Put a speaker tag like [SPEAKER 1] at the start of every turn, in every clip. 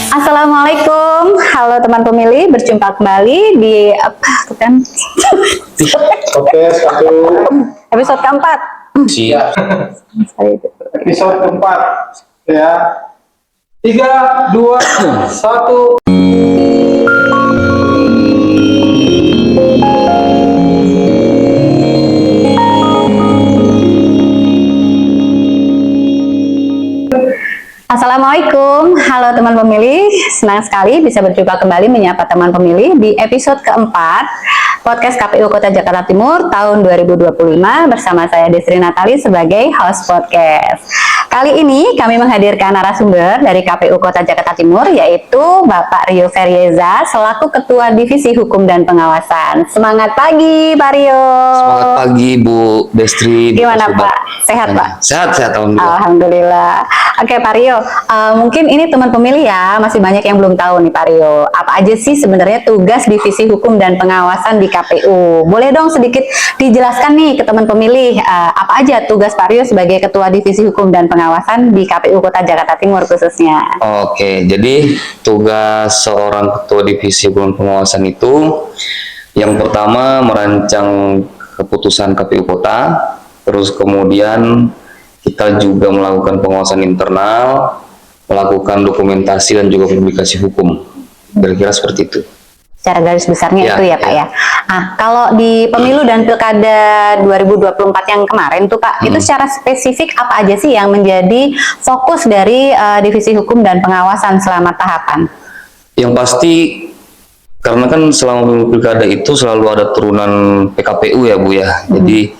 [SPEAKER 1] Assalamualaikum, halo teman pemilih, berjumpa kembali di
[SPEAKER 2] Oke,
[SPEAKER 1] episode keempat.
[SPEAKER 2] siap. Episode keempat, ya. 3, 2, 1.
[SPEAKER 1] Assalamualaikum, halo teman pemilih, senang sekali bisa berjumpa kembali menyapa teman pemilih di episode keempat podcast KPU Kota Jakarta Timur tahun 2025 bersama saya Desri Natali sebagai host podcast. Kali ini kami menghadirkan narasumber dari KPU Kota Jakarta Timur yaitu Bapak Rio Feryeza selaku Ketua Divisi Hukum dan Pengawasan. Semangat pagi Pak Rio.
[SPEAKER 3] Semangat pagi Bu Destri.
[SPEAKER 1] Gimana Pak? Sehat Pak?
[SPEAKER 3] Sehat Alhamdulillah.
[SPEAKER 1] Alhamdulillah. Oke Pak Rio, mungkin ini teman pemilih ya masih banyak yang belum tahu nih Pak Rio. Apa aja sih sebenarnya tugas Divisi Hukum dan Pengawasan di KPU? Boleh dong sedikit dijelaskan nih ke teman pemilih apa aja tugas Pak Rio sebagai Ketua Divisi Hukum dan Pengawasan di KPU Kota Jakarta Timur khususnya.
[SPEAKER 3] Oke, jadi tugas seorang Ketua Divisi Hukum dan Pengawasan itu yang pertama merancang keputusan KPU Kota, terus kemudian kita juga melakukan pengawasan internal, melakukan dokumentasi dan juga publikasi hukum. Kira-kira seperti itu.
[SPEAKER 1] Secara garis besarnya
[SPEAKER 3] Ya,
[SPEAKER 1] itu ya Pak ya. Nah, kalau di pemilu dan pilkada 2024 yang kemarin tuh Pak, itu secara spesifik apa aja sih yang menjadi fokus dari Divisi Hukum dan Pengawasan selama tahapan?
[SPEAKER 3] Yang pasti karena kan selama pilkada itu selalu ada turunan PKPU ya Bu ya. Jadi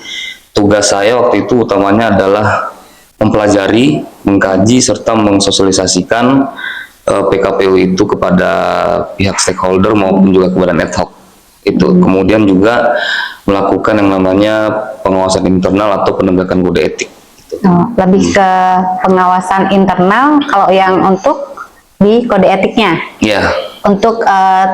[SPEAKER 3] tugas saya waktu itu utamanya adalah mempelajari, mengkaji serta mensosialisasikan PKPU itu kepada pihak stakeholder maupun juga kepada ad hoc itu. Kemudian juga melakukan yang namanya pengawasan internal atau penegakan kode etik. Gitu.
[SPEAKER 1] Lebih ke pengawasan internal kalau yang untuk di kode etiknya.
[SPEAKER 3] Iya.
[SPEAKER 1] Untuk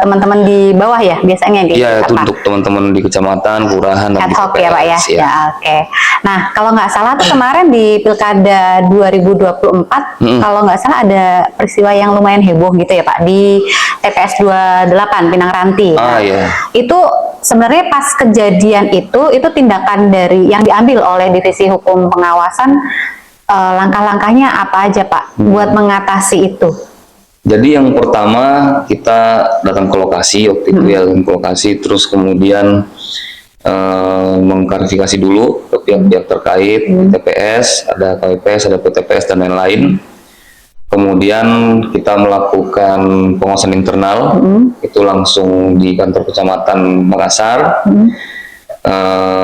[SPEAKER 1] teman-teman di bawah ya biasanya gitu.
[SPEAKER 3] Iya, itu untuk teman-teman di kecamatan, kelurahan, dan
[SPEAKER 1] ad
[SPEAKER 3] di
[SPEAKER 1] hoc ya Pak ya.
[SPEAKER 3] TPS, ya.
[SPEAKER 1] Oke. Nah, kalau nggak salah tuh kemarin di Pilkada 2024 kalau nggak salah ada peristiwa yang lumayan heboh gitu ya Pak di TPS 28 Pinang Ranti.
[SPEAKER 3] Iya.
[SPEAKER 1] Itu sebenarnya pas kejadian itu tindakan dari yang diambil oleh Divisi Hukum Pengawasan, langkah-langkahnya apa aja Pak buat mengatasi itu?
[SPEAKER 3] Jadi yang pertama kita datang ke lokasi waktu itu ya, datang ke lokasi, terus kemudian mengklarifikasi dulu ke pihak-pihak terkait, TPS, ada KPPS, ada PTPS dan lain-lain. Kemudian kita melakukan pengawasan internal, itu langsung di kantor kecamatan Makassar.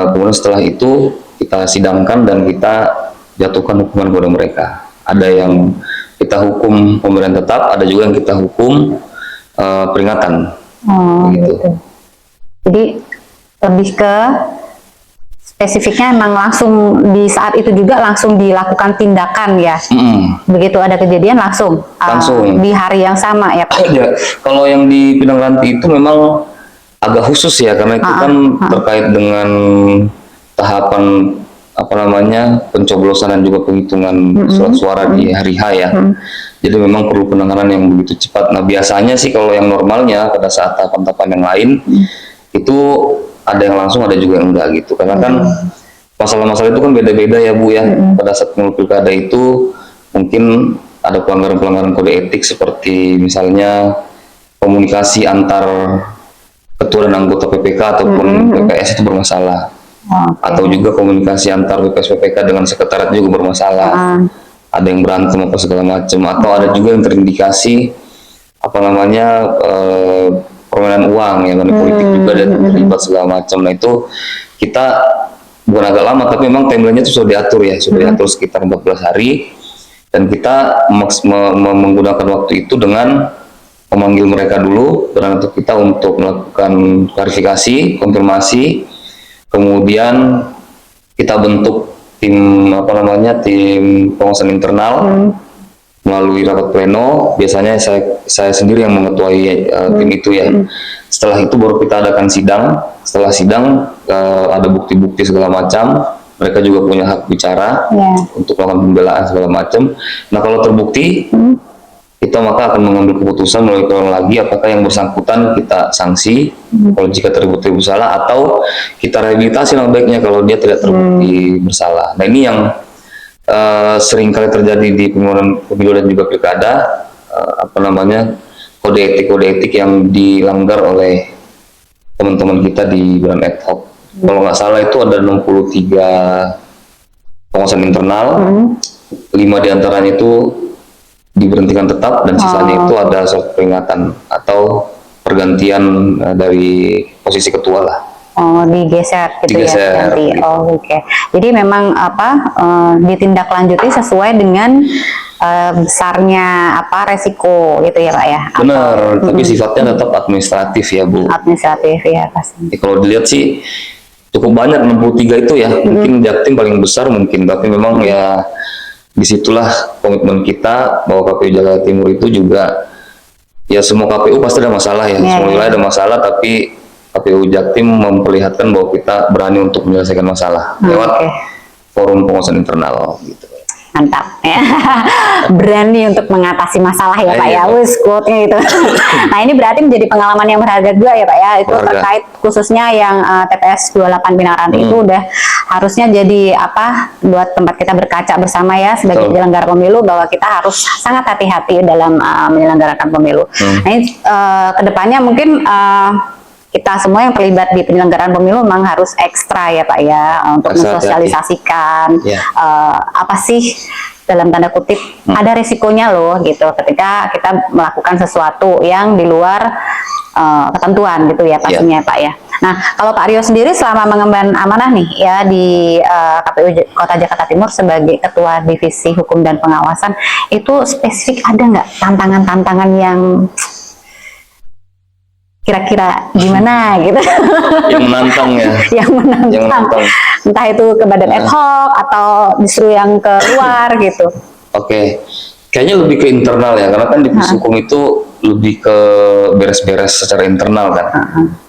[SPEAKER 3] Kemudian setelah itu kita sidangkan dan kita jatuhkan hukuman kepada mereka. Ada yang kita hukum pemberian tetap, ada juga yang kita hukum peringatan. Gitu.
[SPEAKER 1] Jadi lebih ke spesifiknya emang langsung di saat itu juga langsung dilakukan tindakan ya. Begitu ada kejadian langsung di hari yang sama ya Pak.
[SPEAKER 3] Ya, kalau yang di Pinang Ranti itu memang agak khusus ya karena itu kan terkait dengan tahapan pencoblosan dan juga penghitungan surat suara di hari H ya. Jadi memang perlu penanganan yang begitu cepat. Nah biasanya sih kalau yang normalnya pada saat tahapan-tahapan yang lain itu ada yang langsung, ada juga yang enggak gitu. Karena kan masalah-masalah itu kan beda-beda ya Bu ya. Pada saat pilkada itu mungkin ada pelanggaran-pelanggaran kode etik seperti misalnya komunikasi antar ketua dan anggota PPK ataupun PPS itu bermasalah. Atau juga komunikasi antar PPS PPK dengan sekretariat juga bermasalah. Ada yang berantem apa segala macam, atau ada juga yang terindikasi permainan uang ya, money politik juga dan terlibat segala macam. Nah itu kita bukan agak lama tapi memang timelinenya itu sudah diatur ya, sudah diatur sekitar 14 hari dan kita menggunakan waktu itu dengan memanggil mereka dulu dan untuk kita untuk melakukan klarifikasi, konfirmasi. Kemudian kita bentuk tim tim pengawasan internal melalui rapat pleno. Biasanya saya sendiri yang mengetuai tim itu ya. Setelah itu baru kita adakan sidang. Setelah sidang ada bukti-bukti segala macam. mereka juga punya hak bicara untuk melakukan pembelaan segala macam. Nah kalau terbukti, kita maka akan mengambil keputusan melalui kronologi apakah yang bersangkutan kita sanksi kalau jika terbukti bersalah, atau kita rehabilitasi yang baiknya kalau dia tidak terbukti bersalah. Nah ini yang sering kali terjadi di pemilu dan juga pilkada, kode etik yang dilanggar oleh teman-teman kita di Badan Ad Hoc. Kalau nggak salah itu ada 63 pengawasan internal, 5 diantaranya itu diberhentikan tetap, dan sisanya itu ada surat peringatan atau pergantian dari posisi ketua lah.
[SPEAKER 1] Oh, digeser gitu ya nanti.
[SPEAKER 3] Gitu.
[SPEAKER 1] Oh, oke. Jadi memang ditindaklanjuti sesuai dengan besarnya resiko gitu ya Pak ya.
[SPEAKER 3] Benar, tapi sifatnya tetap administratif ya Bu.
[SPEAKER 1] Administratif ya pasti.
[SPEAKER 3] Kalau dilihat sih cukup banyak, 63 itu ya. Mungkin Jaktim paling besar mungkin, tapi memang ya disitulah komitmen kita bahwa KPU Jakarta Timur itu juga ya, semua KPU pasti ada masalah ya, semua wilayah ada masalah, tapi KPU Jaktim memperlihatkan bahwa kita berani untuk menyelesaikan masalah lewat forum pengawasan internal gitu.
[SPEAKER 1] Mantap ya. Berani untuk mengatasi masalah ya Pak ya. Wis quote-nya itu. Nah ini berarti menjadi pengalaman yang berharga juga ya Pak ya. Itu terkait khususnya yang TPS 28 Pinang Ranti itu udah harusnya jadi buat tempat kita berkaca bersama ya sebagai penyelenggara pemilu, bahwa kita harus sangat hati-hati dalam menyelenggarakan pemilu. Nah ini kedepannya mungkin kita semua yang terlibat di penyelenggaraan pemilu memang harus ekstra ya Pak ya, untuk mensosialisasikan apa sih dalam tanda kutip ada risikonya loh gitu ketika kita melakukan sesuatu yang di luar ketentuan gitu ya pastinya Pak ya. Nah kalau Pak Rio sendiri selama mengemban amanah nih ya di KPU Kota Jakarta Timur sebagai Ketua Divisi Hukum dan Pengawasan, itu spesifik ada nggak tantangan-tantangan yang kira-kira gimana gitu?
[SPEAKER 3] Yang menantang ya.
[SPEAKER 1] Yang menantang. Entah itu ke Badan Ad Hoc atau justru yang ke luar gitu.
[SPEAKER 3] Oke. Kayaknya lebih ke internal ya, karena kan divisi hukum itu lebih ke beres-beres secara internal kan.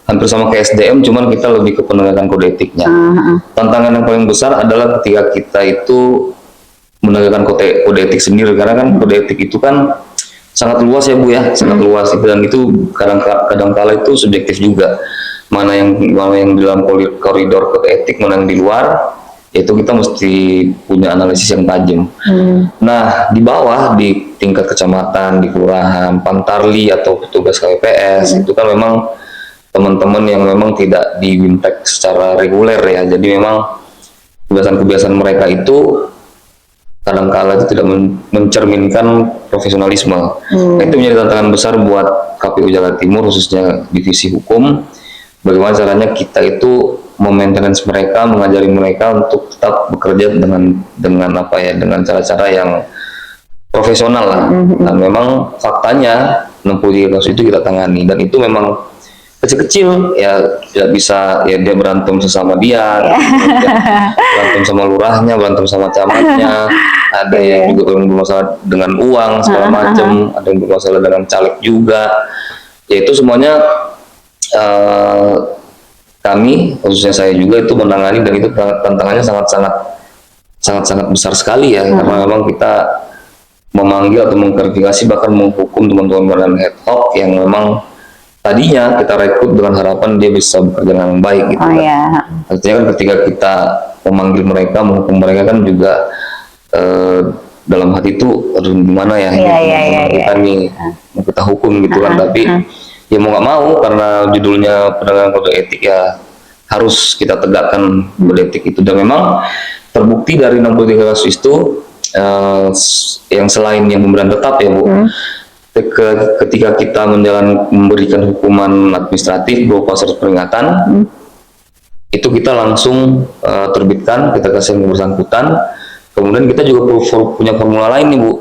[SPEAKER 3] Hampir sama ke SDM, cuman kita lebih ke penegakan kode etiknya. Tantangan yang paling besar adalah ketika kita itu menegakkan kode etik sendiri, karena kan kode etik itu kan sangat luas ya Bu ya, sangat luas, dan itu kadang-kala itu subjektif juga, mana yang di dalam koridor kode etik, mana yang di luar, itu kita mesti punya analisis yang tajam. Nah di bawah, di tingkat kecamatan, di kelurahan, pantarli atau petugas KPPS itu kan memang teman-teman yang memang tidak di Wintek secara reguler ya, jadi memang kebiasaan-kebiasaan mereka itu kadang-kala itu tidak mencerminkan profesionalisme. Nah, itu menjadi tantangan besar buat KPU Jakarta Timur, khususnya divisi hukum. Bagaimana caranya kita itu memaintenance mereka, mengajari mereka untuk tetap bekerja dengan cara-cara yang profesional lah. Dan memang faktanya 63 kasus itu kita tangani, dan itu memang kecil-kecil ya, tidak bisa ya, dia berantem sesama dia, berantem sama lurahnya, berantem sama camatnya, ada yang juga bermasalah dengan uang segala macam, ada yang bermasalah dengan caleg juga, ya itu semuanya kami, khususnya saya juga itu menangani, dan itu tantangannya sangat besar sekali ya, karena memang kita memanggil atau mengklarifikasi bahkan menghukum teman-teman Badan Ad Hoc yang memang tadinya kita rekrut dengan harapan dia bisa bekerja dengan baik gitu kan. Artinya kan ketika kita memanggil mereka, menghukum mereka kan juga dalam hati itu aduh gimana ya, kita nih mau kita hukum gitu kan, tapi ya mau nggak mau karena judulnya penegakan kode etik ya harus kita tegakkan kode etik itu. Dan memang terbukti dari 63 kasus itu yang selain yang pemberian tetap ya Bu, ketika kita memberikan hukuman administratif berupa surat peringatan, itu kita langsung terbitkan, kita kasih yang bersangkutan. Kemudian kita juga punya formula lain nih Bu.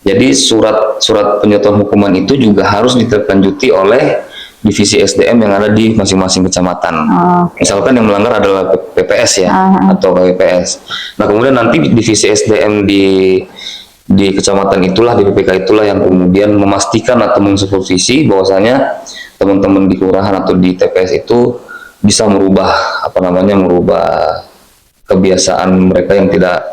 [SPEAKER 3] Jadi surat penyatuan hukuman itu juga harus ditindaklanjuti oleh divisi SDM yang ada di masing-masing kecamatan. Misalkan yang melanggar adalah PPS ya, atau KPPS. Nah kemudian nanti divisi SDM di kecamatan itulah, di PPK itulah yang kemudian memastikan atau mensupervisi bahwasanya teman-teman di kelurahan atau di TPS itu bisa merubah kebiasaan mereka yang tidak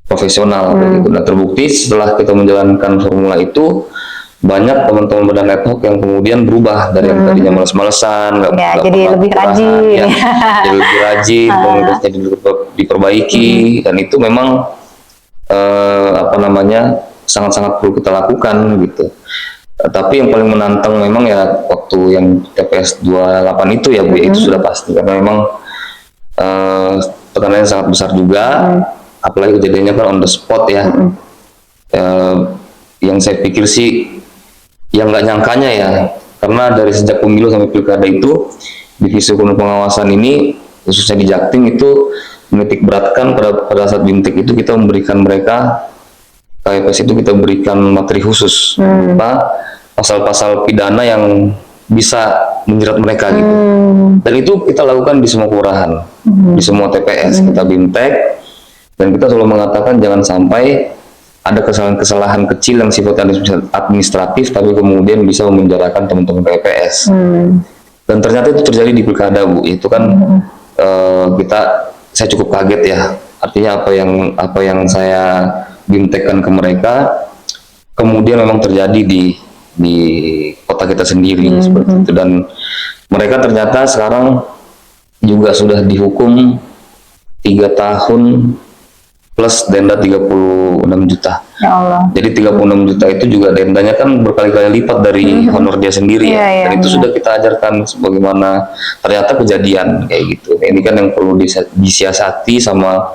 [SPEAKER 3] profesional kayak gitu. Nah, terbukti setelah kita menjalankan formula itu, banyak teman-teman badan ad hoc yang kemudian berubah dari yang tadinya males-malesan, nggak
[SPEAKER 1] jadi
[SPEAKER 3] pernah
[SPEAKER 1] lebih
[SPEAKER 3] perubahan,
[SPEAKER 1] rajin.
[SPEAKER 3] ya, jadi lebih rajin, komunitasnya diperbaiki, dan itu memang apa namanya, sangat-sangat perlu kita lakukan gitu. Tapi yang paling menantang memang ya waktu yang TPS 28 itu ya Bu, itu sudah pasti karena memang tekanannya sangat besar juga, apalagi kejadiannya kan on the spot ya. Yang saya pikir sih yang nggak nyangkanya ya, karena dari sejak pemilu sampai pilkada itu divisi hukum dan pengawasan ini khususnya di Jaktim itu menitik beratkan pada saat BIMTEK itu kita memberikan mereka KPS itu kita berikan materi khusus pasal-pasal pidana yang bisa menjerat mereka gitu, dan itu kita lakukan di semua kelurahan, di semua TPS kita BIMTEK, dan kita selalu mengatakan jangan sampai ada kesalahan-kesalahan kecil yang sifatnya administratif tapi kemudian bisa memenjarakan teman-teman KPS. Dan ternyata itu terjadi di pilkada Bu. Itu kan saya cukup kaget ya. Artinya apa yang saya BIMTEK-kan ke mereka kemudian memang terjadi di kota kita sendiri seperti itu, dan mereka ternyata sekarang juga sudah dihukum 3 tahun plus denda 36 juta.
[SPEAKER 1] Ya Allah.
[SPEAKER 3] Jadi 36 juta itu juga dendanya kan berkali-kali lipat dari honor dia sendiri ya. Dan itu sudah kita ajarkan sebagaimana ternyata kejadian kayak gitu. Ini kan yang perlu disiasati sama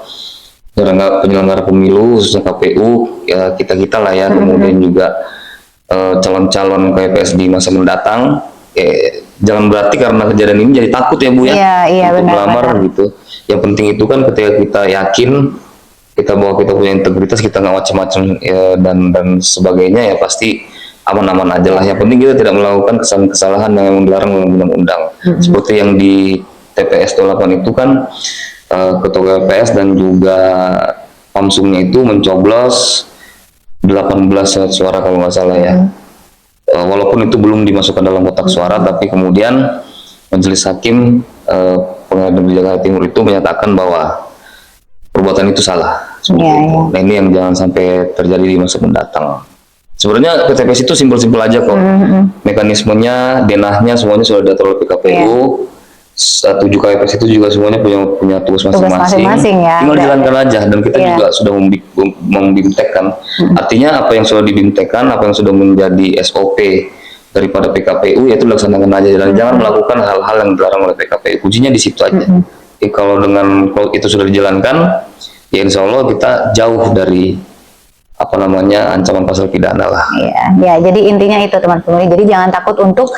[SPEAKER 3] penyelenggara pemilu khususnya KPU ya, kita lah ya, kemudian juga calon-calon KPS di masa mendatang. Jangan berarti karena kejadian ini jadi takut ya Bu ya, untuk melamar gitu. Yang penting itu kan ketika kita yakin bahwa kita punya integritas, kita nggak macam-macam ya, dan sebagainya, ya pasti aman-aman aja lah. Yang penting kita tidak melakukan kesalahan yang dilarang oleh undang-undang. Seperti yang di TPS 28 itu kan ketua KPS dan juga Pamsumnya itu mencoblos 18 surat suara kalau nggak salah ya. Walaupun itu belum dimasukkan dalam kotak suara, tapi kemudian Majelis Hakim Pengadilan Negeri Jakarta Timur itu menyatakan bahwa perbuatan itu salah. Nah ini yang jangan sampai terjadi di masa mendatang. Sebenarnya TPS itu simpel-simpel aja kok. Mekanismenya, denahnya semuanya sudah diatur oleh PKPU. 7 KPS itu juga semuanya punya tugas masing-masing.
[SPEAKER 1] Ya.
[SPEAKER 3] Tinggal dijalankan aja, dan kita juga sudah membimtekkan. Artinya apa yang sudah dibimtekkan, apa yang sudah menjadi SOP daripada PKPU, yaitu dilaksanakan aja, dan jangan melakukan hal-hal yang dilarang oleh PKPU. Kuncinya di situ aja. Kalau itu sudah dijalankan, ya insya Allah kita jauh dari ancaman pasal pidana lah.
[SPEAKER 1] Ya, jadi intinya itu teman-teman. Jadi jangan takut untuk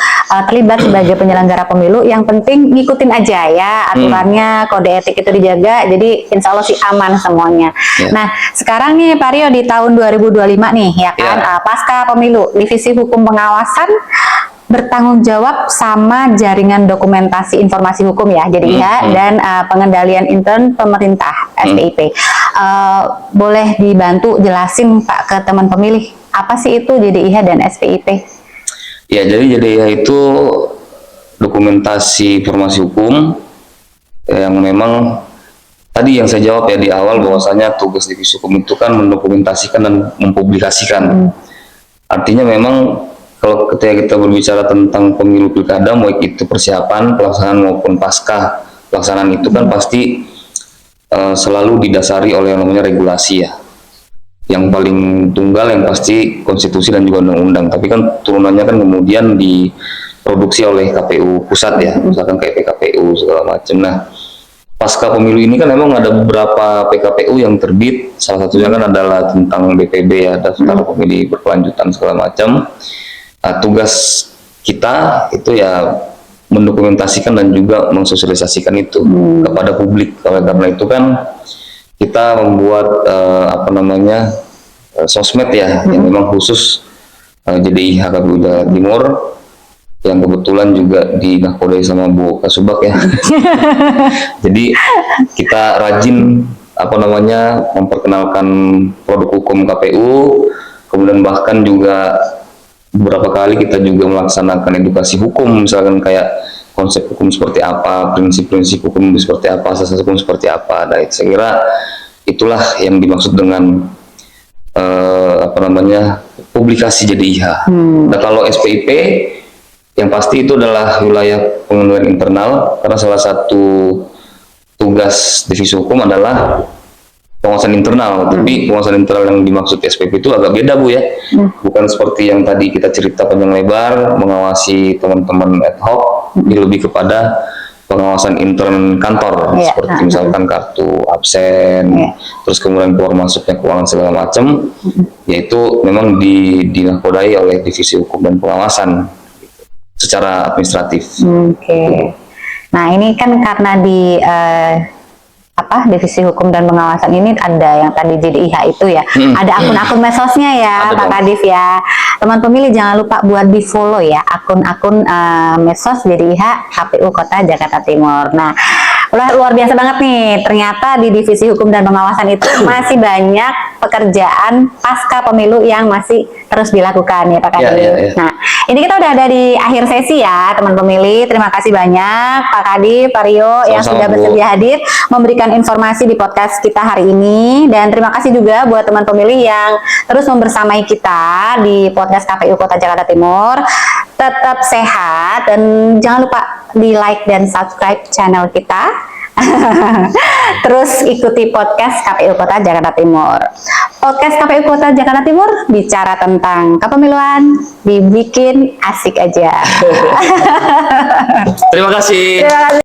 [SPEAKER 1] terlibat sebagai penyelenggara pemilu. Yang penting ngikutin aja ya aturannya, kode etik itu dijaga. Jadi insya Allah sih aman semuanya. Nah, sekarang nih Pak Rio di tahun 2025 nih ya kan, pasca pemilu, divisi hukum pengawasan bertanggung jawab sama jaringan dokumentasi informasi hukum ya, jadi dan pengendalian intern pemerintah SPIP. Boleh dibantu jelasin Pak ke teman pemilih apa sih itu JDIH dan SPIP?
[SPEAKER 3] Ya, jadi JDIH itu dokumentasi informasi hukum yang memang tadi yang saya jawab ya di awal, bahwasanya tugas divisi hukum itu kan mendokumentasikan dan mempublikasikan. Artinya memang kalau ketika kita berbicara tentang pemilu pilkada, mau itu persiapan, pelaksanaan maupun pasca pelaksanaan itu kan pasti selalu didasari oleh yang namanya regulasi ya. Yang paling tunggal yang pasti konstitusi dan juga undang-undang. Tapi kan turunannya kan kemudian diproduksi oleh KPU pusat ya, misalkan kayak PKPU segala macam. Nah, pasca pemilu ini kan memang ada beberapa PKPU yang terbit. Salah satunya kan adalah tentang DPB ya, daftar pemilih berkelanjutan segala macam. Nah, tugas kita itu ya mendokumentasikan dan juga mensosialisasikan itu kepada publik. Karena itu kan kita membuat sosmed ya, yang memang khusus JDIH KPU Jawa Timur, yang kebetulan juga dinahkodai sama Bu Kasubag ya. Jadi kita rajin memperkenalkan produk hukum KPU, kemudian bahkan juga beberapa kali kita juga melaksanakan edukasi hukum, misalkan kayak konsep hukum seperti apa, prinsip-prinsip hukum seperti apa, asas hukum seperti apa. Nah, itu saya kira itulah yang dimaksud dengan publikasi JDIH. Nah, kalau SPIP yang pasti itu adalah wilayah pengendalian internal, karena salah satu tugas divisi hukum adalah pengawasan internal. Tapi pengawasan internal yang dimaksud SPP itu agak beda, Bu, ya. Bukan seperti yang tadi kita cerita panjang lebar mengawasi teman-teman ad hoc, ini lebih kepada pengawasan intern kantor, seperti misalkan kartu absen, terus kemudian keluar masuknya keuangan segala macam, yaitu memang dinakodai oleh divisi hukum dan pengawasan secara administratif.
[SPEAKER 1] Oke. Nah, ini kan karena di divisi hukum dan pengawasan ini ada yang tadi JDIH itu ya, ada akun-akun medsosnya ya, Pak Kadif ya. Teman pemilih jangan lupa buat di follow ya akun-akun medsos JDIH KPU Kota Jakarta Timur. Nah, luar biasa banget nih, ternyata di divisi hukum dan pengawasan itu masih banyak pekerjaan pasca pemilu yang masih terus dilakukan ya Pak Kadif. Nah, ini kita udah ada di akhir sesi ya teman pemilih. Terima kasih banyak Pak Kadif, Pak Rio yang sudah bersedia hadir memberikan informasi di podcast kita hari ini, dan terima kasih juga buat teman pemilih yang terus membersamai kita di podcast KPU Kota Jakarta Timur. Tetap sehat dan jangan lupa di like dan subscribe channel kita. Terus ikuti podcast KPU Kota Jakarta Timur. Podcast KPU Kota Jakarta Timur bicara tentang kepemiluan, dibikin asik aja.
[SPEAKER 3] Terima kasih.
[SPEAKER 1] Terima kasih.